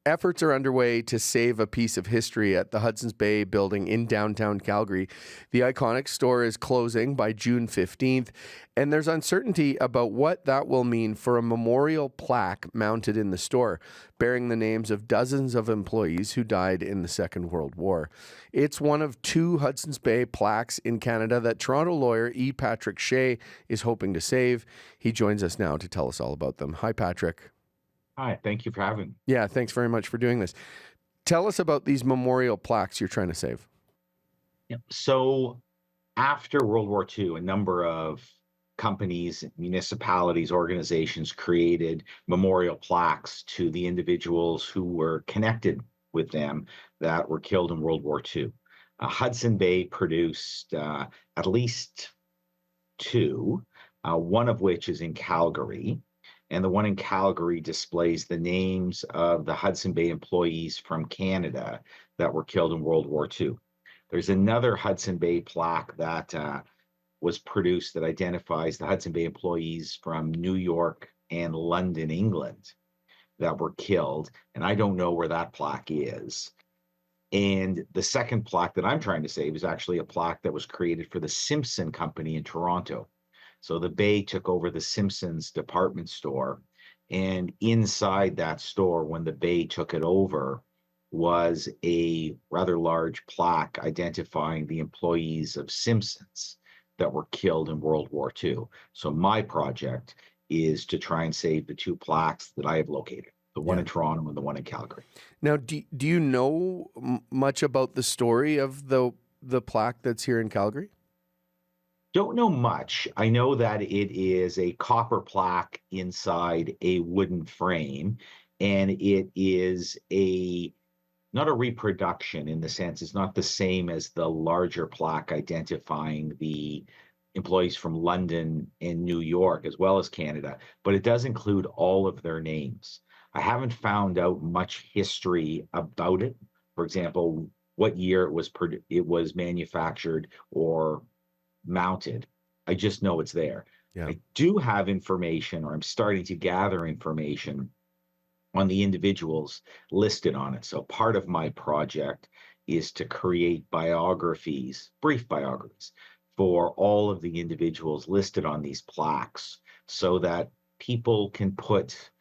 Efforts are underway to save a piece of history at the Hudson Bay building in downtown Calgary. The iconic store is closing by June 15th, and there's uncertainty about what that will mean for a memorial plaque mounted in the store, bearing the names of dozens of employees who died in the Second World War. It's one of two Hudson's Bay plaques in Canada that Toronto lawyer E. Patrick Shea is hoping to save. He joins us now to tell us all about them. Hi, Patrick. Hi, thank you for having me. Yeah, thanks very much for doing this. Tell us about these memorial plaques you're trying to save. So after World War II, a number of companies, municipalities, organizations created memorial plaques to the individuals who were connected with them that were killed in World War II. Hudson Bay produced at least two, one of which is in Calgary. And the one in Calgary displays the names of the Hudson Bay employees from Canada that were killed in World War II. There's another Hudson Bay plaque that was produced that identifies the Hudson Bay employees from New York and London, England, that were killed. And I don't know where that plaque is. And the second plaque that I'm trying to save is actually a plaque that was created for the Simpson Company in Toronto. So the Bay took over the Simpsons department store, and inside that store, when the Bay took it over, was a rather large plaque identifying the employees of Simpsons that were killed in World War II. So my project is to try and save the two plaques that I have located, the one in Toronto and the one in Calgary. Now, do you know much about the story of the plaque that's here in Calgary? Don't know much. I know that it is a copper plaque inside a wooden frame, and it is not a reproduction in the sense it's not the same as the larger plaque identifying the employees from London and New York as well as Canada, but it does include all of their names. I haven't found out much history about it. For example, what year it was manufactured or mounted. I just know it's there. Yeah. I do have information, or I'm starting to gather information on the individuals listed on it. So part of my project is to create biographies, brief biographies, for all of the individuals listed on these plaques so that people can put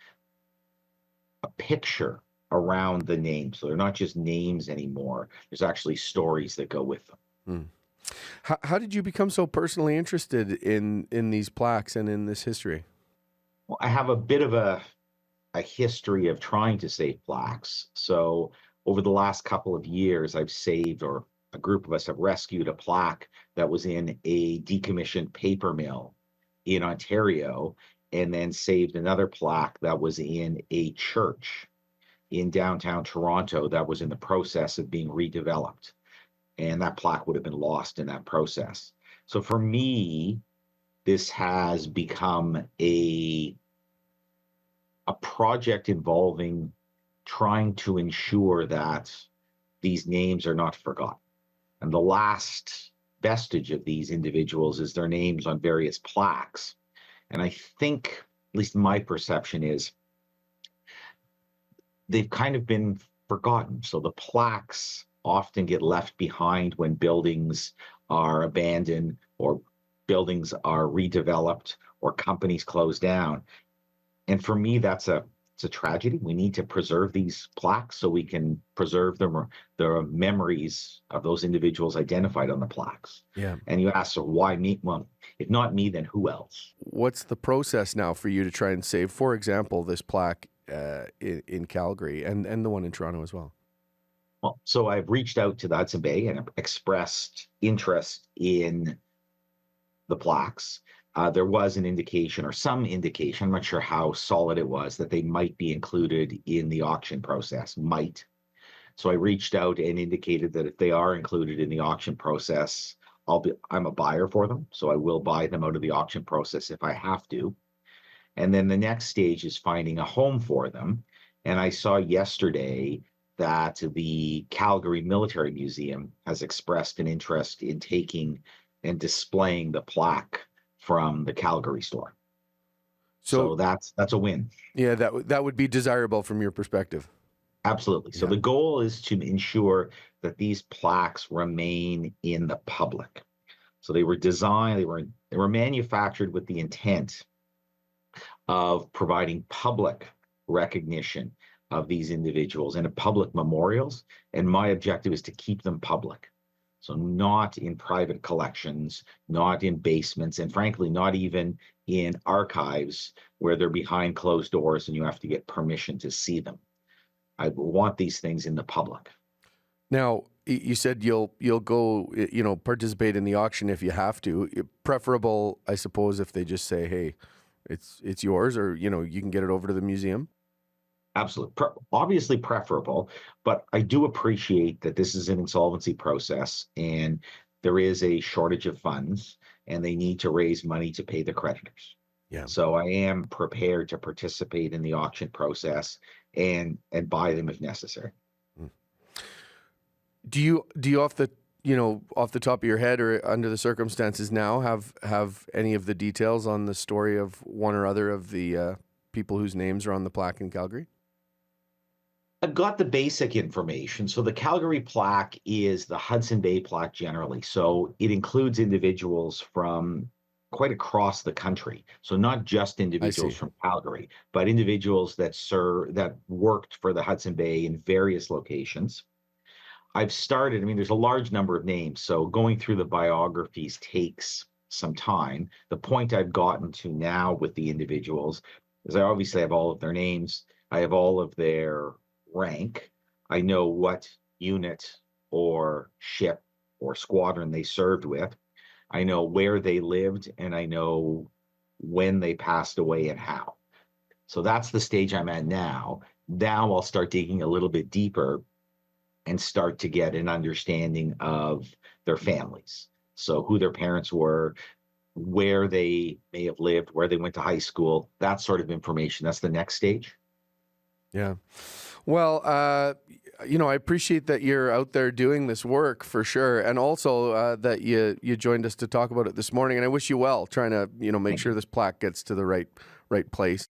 a picture around the names. So they're not just names anymore. There's actually stories that go with them. Hmm. How did you become so personally interested in these plaques and in this history? Well, I have a bit of a history of trying to save plaques. So over the last couple of years, I've saved, or a group of us have rescued, a plaque that was in a decommissioned paper mill in Ontario, and then saved another plaque that was in a church in downtown Toronto that was in the process of being redeveloped. And that plaque would have been lost in that process. So for me, this has become a project involving trying to ensure that these names are not forgotten. And the last vestige of these individuals is their names on various plaques. And I think, at least my perception is, they've kind of been forgotten. So the plaques often get left behind when buildings are abandoned or buildings are redeveloped or companies close down. And for me, it's a tragedy. We need to preserve these plaques so we can preserve the memories of those individuals identified on the plaques. Yeah. And you ask, so why me? Well, if not me, then who else? What's the process now for you to try and save, for example, this plaque in Calgary and the one in Toronto as well? Well, so I've reached out to the Hudson Bay and expressed interest in the plaques. There was an indication, or some indication, I'm not sure how solid it was, that they might be included in the auction process. Might. So I reached out and indicated that if they are included in the auction process, I'm a buyer for them, so I will buy them out of the auction process if I have to. And then the next stage is finding a home for them. And I saw yesterday that the Calgary Military Museum has expressed an interest in taking and displaying the plaque from the Calgary store. So that's a win. Yeah, that would be desirable from your perspective. Absolutely. So Yeah. the goal is to ensure that these plaques remain in the public. So they were designed, they were manufactured with the intent of providing public recognition of these individuals and of public memorials. And my objective is to keep them public. So not in private collections, not in basements, and frankly, not even in archives where they're behind closed doors and you have to get permission to see them. I want these things in the public. Now, you said you'll go, participate in the auction if you have to. Preferable, I suppose, if they just say, "Hey, it's yours," or you can get it over to the museum. Absolutely. Obviously preferable, but I do appreciate that this is an insolvency process and there is a shortage of funds and they need to raise money to pay the creditors. Yeah. So I am prepared to participate in the auction process and buy them if necessary. Mm. Do you off the top of your head or under the circumstances now have any of the details on the story of one or other of the people whose names are on the plaque in Calgary? I've got the basic information. So the Calgary plaque is the Hudson Bay plaque generally. So it includes individuals from quite across the country. So not just I individuals see. from Calgary, but individuals that worked for the Hudson Bay in various locations. I mean, there's a large number of names. So going through the biographies takes some time. The point I've gotten to now with the individuals is I obviously have all of their names. I have all of their rank. I know what unit or ship or squadron they served with. I know where they lived and I know when they passed away and how. So that's the stage I'm at now. Now I'll start digging a little bit deeper and start to get an understanding of their families. So who their parents were, where they may have lived, where they went to high school, that sort of information. That's the next stage. Yeah. Well, I appreciate that you're out there doing this work for sure, and also that you joined us to talk about it this morning. And I wish you well, trying to make Thank sure you. this plaque gets to the right place.